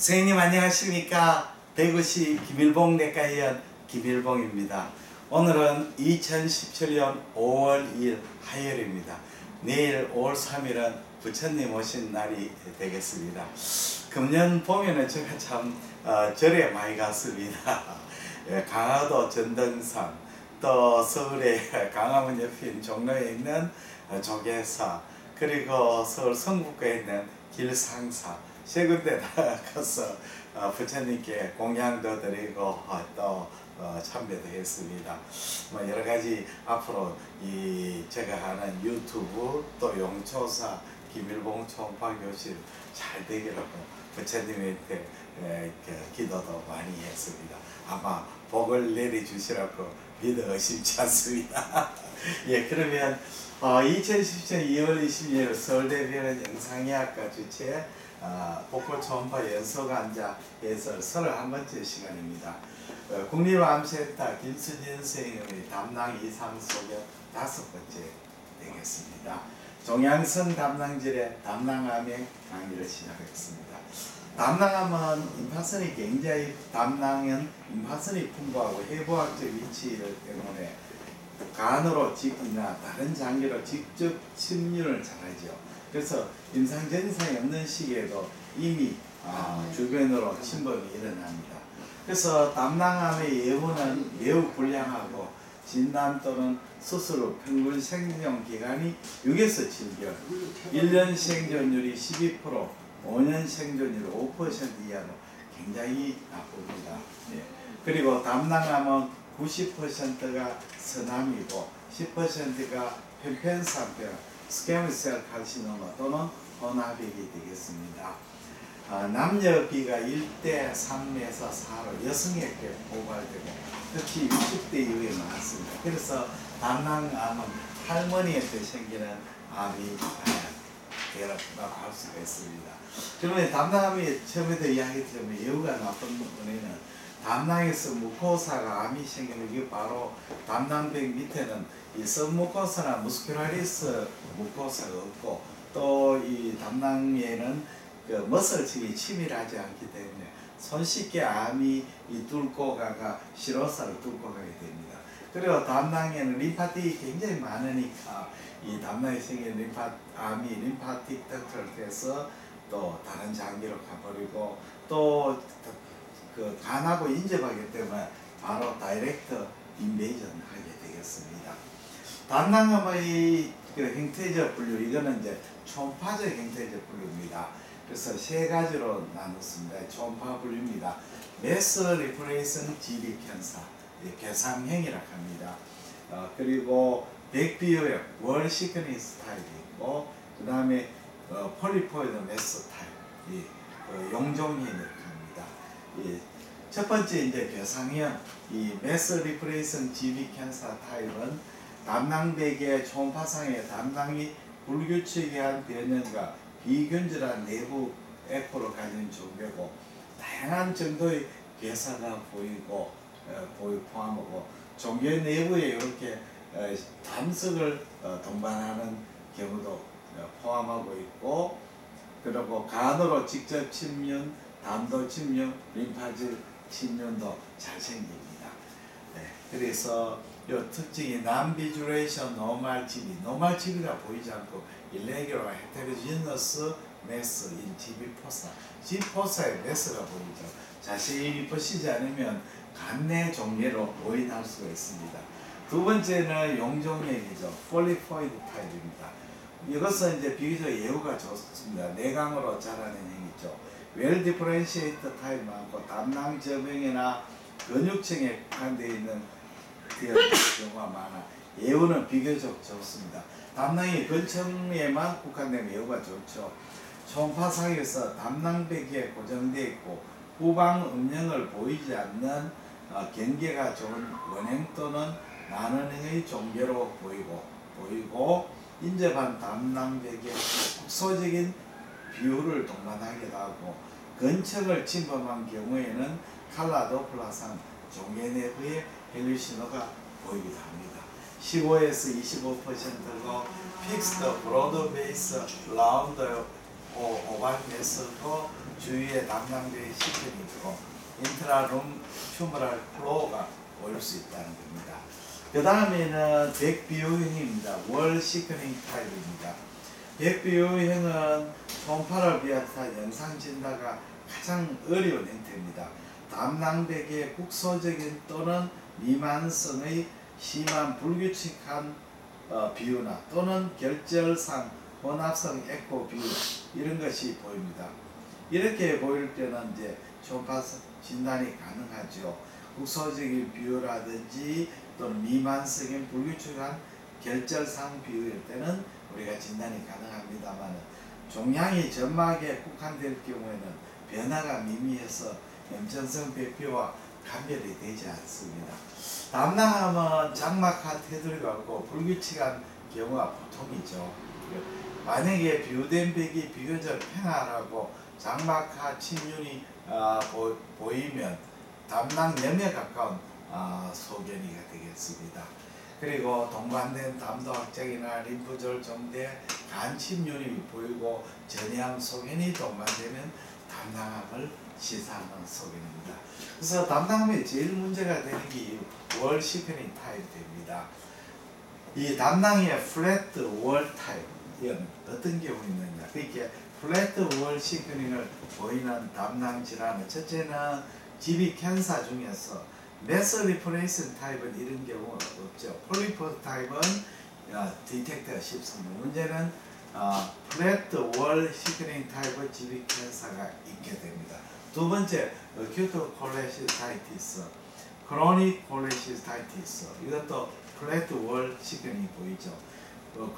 선생님 안녕하십니까. 대구시 김일봉 내과의원 김일봉입니다. 오늘은 2017년 5월 2일 화요일입니다. 내일 5월 3일은 부처님 오신 날이 되겠습니다. 금년 봄에는 제가 참 절에 많이 갔습니다. 강화도 전등산, 또 서울의 강화문 옆인 종로에 있는 조계사, 그리고 서울 성북구에 있는 길상사 세 군데 가서 부처님께 공양도 드리고 또 참배도 했습니다. 뭐 여러 가지 앞으로 제가 하는 유튜브 또 용초사 김일봉 초음파 교실 잘 되기라고 부처님한테 기도도 많이 했습니다. 아마 복을 내려주시라고 믿어 의심치 않습니다. 예, 그러면 2017년 2월 22일 서울대병원 영상의학과 주최 복고 초음파 연소간자 해설 31번째 시간입니다. 국립암센터 김수진 선생님의 담당 이상 소견 5번째 되겠습니다. 종양성 담낭질의 담낭암의 강의를 시작하겠습니다. 담낭암은 임파선이 굉장히 담낭은 임파선이 풍부하고 해부학적 위치를 때문에 간으로 직이나 다른 장기로 직접 침륜을 잘하죠. 그래서 임상 증상이 없는 시기에도 이미 주변으로 침범이 일어납니다. 그래서 담낭암의 예후는 매우 불량하고 진단 또는 수술 후 평균 생존 기간이 6에서 7개월, 1년 생존율이 12%, 5년 생존율 5% 이하로 굉장히 나쁩니다. 예. 그리고 담낭암은 90%가 서남이고 10%가 편편상편 스퀘머셀 카시노마 또는 혼합액이 되겠습니다. 남녀비가 1대 3에서 4로 여성에게 고발되고 특히 60대 이후에 많습니다. 그래서 담낭암은 할머니한테 생기는 암이 되라고 할 수가 있습니다. 그러면 담낭암이 처음에도 이야기했지만 예후가 나쁜 부분에는 담낭에서 무코사가 암이 생기는 게 바로 담낭벽 밑에는 이 सब무코사나 무스큘라리스 무코사가 없고 또 이 담낭에는 그 머슬층이 치밀하지 않기 때문에 손쉽게 암이 뚫고 가가 시로사를 뚫고 가게 됩니다. 그리고 담낭에는 림파틱이 굉장히 많으니까 이 담낭에 생긴 암이 림파틱 덕트를 돼서 또 다른 장기로 가버리고 또 그 간하고 인접하기 때문에 바로 다이렉트 인베이전 하게 되겠습니다. 담낭암의 그 형태적 분류, 이거는 이제 초음파적 형태적 분류입니다. 그래서 세 가지로 나눴습니다. 초음파 분류입니다. 매스 리프레이션 지리 편사, 괴상형이라고 합니다. 그리고 백비유형 월 시크니스 타입이 있고, 그 다음에 폴리포이드 매스 타입, 용종형이라고 합니다. 첫 번째 이제 괴상형, 이 매스 리프레이션 지리 캔사 타입은 담낭벽의 초음파상의 담낭이 불규칙한 변형과 비균질한 내부 에코를 가진 종괴고 다양한 정도의 괴사가 포함하고 종괴 내부에 이렇게 담석을 동반하는 경우도 포함하고 있고, 그리고 간으로 직접 침륜, 담도 침륜, 림파질 침륜도 잘 생깁니다. 네, 그래서 이 특징이 남비주레이션 노말 지비, 노말 지비가 보이지 않고 일레기로 헤테로지너스 매스 인 지비 포사, 지비 포사의 매스가 보이죠. 자세히 보시지 않으면 간내 종례로 오인할 수가 있습니다. 두 번째는 용종형이죠. 폴리포이드 타입입니다. 이것은 이제 비교적 예후가 좋습니다. 내강으로 자라는 형이죠. 웰 디퍼런시에이트 타입 많고 담낭 저병이나 근육층에 국한되어 있는 경우가 많아 예후는 비교적 좋습니다. 담낭이 근층에만 국한되면 예후가 좋죠. 초음파상에서 담낭벽에 고정되어 있고 후방 음영을 보이지 않는 경계가 좋은 원형 또는 나는형의 종괴로 보이고 인접한 담낭벽의 국소적인 비율을 동반하기도 하고 근층을 침범한 경우에는 칼라 도플라상 종괴 내부의 헬류신호가 보이기도 합니다. 15에서 25%고 픽스드 브로드 베이스 라운드 오발메스고 주위에 담낭벽에 시큰이 있고 인트라룸 튜머럴 플로우가 보일 수 있다는 겁니다. 그 다음에는 백비유형입니다. 월 시크닝 타입입니다. 백비유형은 홈파를 비롯한 영상 진단가 가장 어려운 형태입니다. 담낭벽의 국소적인 또는 미만성의 심한 불규칙한 비유나 또는 결절상 혼합성 에코 비유 이런 것이 보입니다. 이렇게 보일 때는 이제 초음파 진단이 가능하죠. 국소적인 비유라든지 또는 미만성인 불규칙한 결절상 비유일 때는 우리가 진단이 가능합니다만 종양이 점막에 국한될 경우에는 변화가 미미해서 염전성 백비와 감별이 되지 않습니다. 담낭암은 장막하 테두리가 없고 불규칙한 경우가 보통이죠. 만약에 비유된 벽이 비교적 평활하고 장막하 침륜이 보이면 담낭염에 가까운 소견이가 되겠습니다. 그리고 동반된 담도 확장이나 림프절 정대, 간 침륜이 보이고 전해암 소견이 동반되면 담낭암을 시사하는 소견입니다. 그래서 담낭암에 제일 문제가 되는 게 월 시크닝 타입입니다. 이 담낭의 플랫 월 타입 이건 어떤 경우 있느냐? 그러니까 플랫 월 시크닝을 보이는 담낭 질환은 첫째는 GB 캔서 중에서 메서 리프레이션 타입은 이런 경우가 없죠. 폴리포 타입은 디텍트가 쉽습니다. 문제는 플랫 월 시크닝 타입의 GB 캔서가 있게 됩니다. 두 번째, 어큐트 콜레시스타이티스, 크로닉 콜레시스타이티스 이것도 플랫 월 시크닝이 보이죠.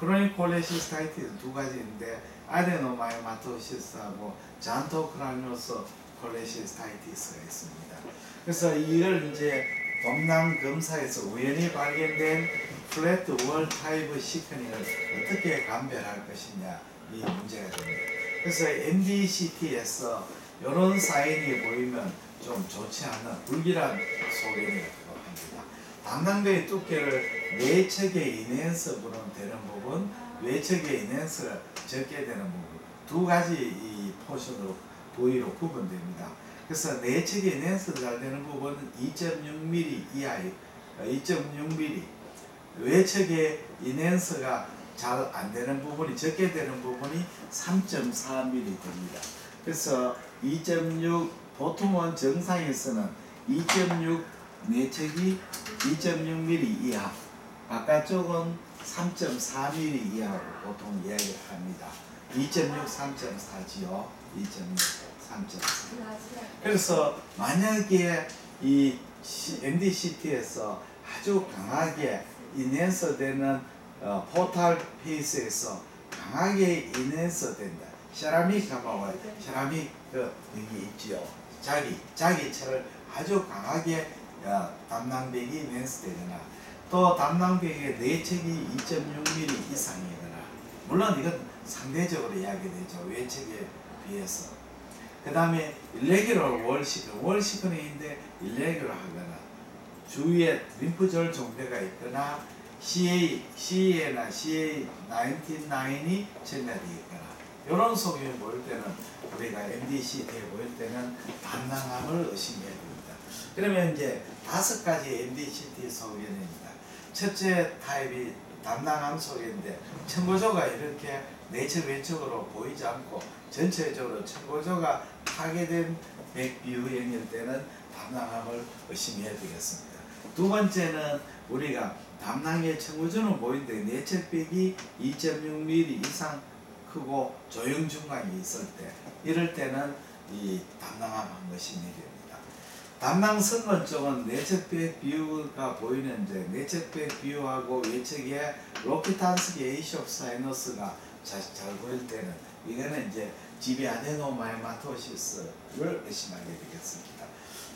크로닉 콜레시스타이티스 두 가지인데 아데노마이마토시스하고 잔토크라니오스 콜레시스타이티스가 있습니다. 그래서 이걸 이제 범낭 검사에서 우연히 발견된 플랫 월 타입의 시크닝을 어떻게 감별할 것이냐 이 문제가 됩니다. 그래서 MDCT에서 이런 사인이 보이면 좀 좋지 않은 불길한 소견이라고 합니다. 담낭벽의 두께를 내측의 인핸스분은 되는 부분, 외측의 인핸스가 적게 되는 부분 두 가지 이 포션으로 부위로 구분됩니다. 그래서 내측의 인핸스가 잘 되는 부분은 2.6mm 이하의 2.6mm, 외측의 인핸스가 잘 안 되는 부분이 적게 되는 부분이 3.4mm 됩니다. 그래서 2.6 보통은 정상에서는 2.6 내측이 2.6mm 이하, 바깥쪽은 3.4mm 이하로 보통 이야기를 합니다. 2.6, 3.4지요. 2.6, 3.4. 그래서 만약에 이 MDCT에서 아주 강하게 인핸서되는 포탈 페이스에서 강하게 인핸서된다. 세라믹 가마와 세라믹 벽이 있지요. 자기체를 아주 강하게 담낭벽이 인핸스되거나 또 담낭벽의 내측이 2.6mm 이상이거나 물론 이건 상대적으로 이야기되죠. 외측에 비해서. 그 다음에 일레귤러 월시크닝인데 일레귤러 하거나 주위에 림프절 종대가 있거나 CA나 CA19-9이 전달이 있거나 이런 소견이 보일 때는 우리가 MDCT에 보일 때는 담낭암을 의심해야 됩니다. 그러면 이제 5가지 MDCT 소견입니다. 첫째 타입이 담낭암 소견인데 청고조가 이렇게 내측 외측으로 보이지 않고 전체적으로 청고조가 파괴된 백비유형일 때는 담낭암을 의심해야 되겠습니다. 두 번째는 우리가 담낭의 청고조는 보이는데 내측벽이 2.6mm 이상 크고 조형 중간이 있을 때 이럴 때는 이 담낭암 의심이 됩니다. 담낭성분 쪽은 내측벽 비유가 보이는데 내측벽 비유하고 외측에 로키탄스 게이숍 사이너스가 잘 보일 때는 이거는 이제 GB 아데노마이마토시스를 의심하게 되겠습니다.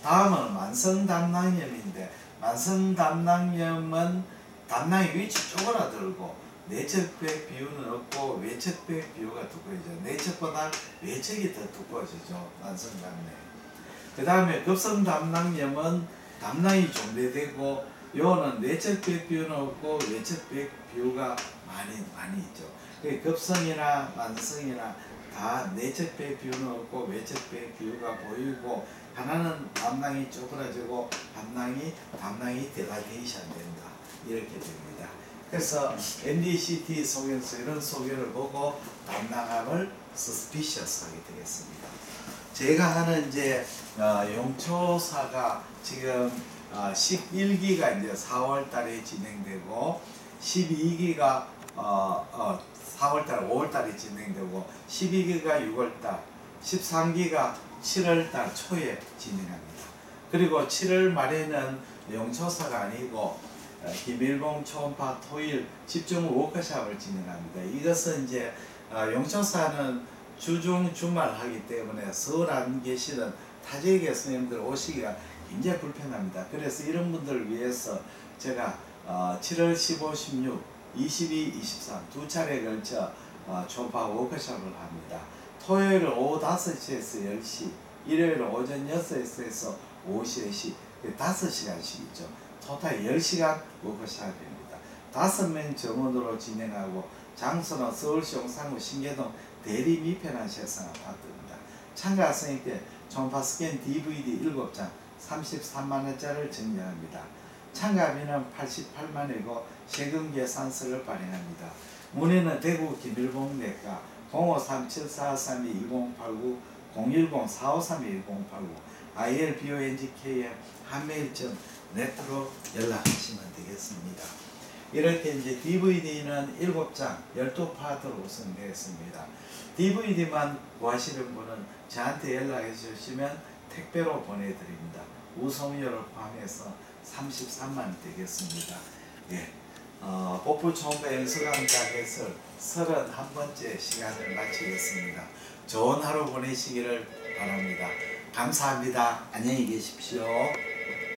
다음은 만성 담낭염인데 만성 담낭염은 담낭이 위치 쪼그라들고 내측벽 비유는 없고 외측벽 비유가 두꺼워지죠. 내측보다 외측이 더 두꺼워지죠. 만성 담낭. 그 다음에 급성 담낭염은 담낭이 존대되고 요는 내측벽 비유는 없고 외측벽 비유가 많이 있죠. 급성이나 만성이나 다 내적 배 뷰는 없고 외적 배 뷰가 보이고 하나는 담낭이 쪼그라지고 담낭이 딜라테이션 된다 이렇게 됩니다. 그래서 MDCT 속에서 이런 소개를 보고 담낭암을 suspicious 하게 되겠습니다. 제가 하는 이제 용초사가 지금 11기가 이제 4월 달에 진행되고 12기가 4월 달, 5월 달에 진행되고 12기가 6월 달, 13기가 7월 달 초에 진행합니다. 그리고 7월 말에는 용초사가 아니고 김일봉 초음파 토일 집중 워크숍을 진행합니다. 이것은 이제 용초사는 주중 주말 하기 때문에 서울 안 계시는 타지에 교수님들 오시기가 굉장히 불편합니다. 그래서 이런 분들을 위해서 제가 7월 15, 16, 22, 23 두 차례에 걸쳐 초음파 워크숍을 합니다. 토요일 오후 5시에서 10시, 일요일 오전 6시에서 오후 3시, 5시간씩이죠. 토탈 10시간 워크숍입니다. 5명 정원으로 진행하고 장소는 서울시 용산구 신계동 대리 미편한 시설 아파트입니다. 참가 학생에게 초음파 스캔 DVD 7장 33만원짜리를 증정합니다. 참가비는 88만원이고 세금 계산서를 발행합니다. 문의는 대구 김일봉 내과 053744322089 010-4532-1089 ilbongkm 한메일.net로 연락하시면 되겠습니다. 이렇게 이제 DVD는 7장 12파트로 구성되었습니다. DVD만 구하시는 분은 저한테 연락해 주시면 택배로 보내드립니다. 우송료를 포함해서 33만원 되겠습니다. 예. 복부 초음파 연수강좌 해설 31번째 시간을 마치겠습니다. 좋은 하루 보내시기를 바랍니다. 감사합니다. 안녕히 계십시오.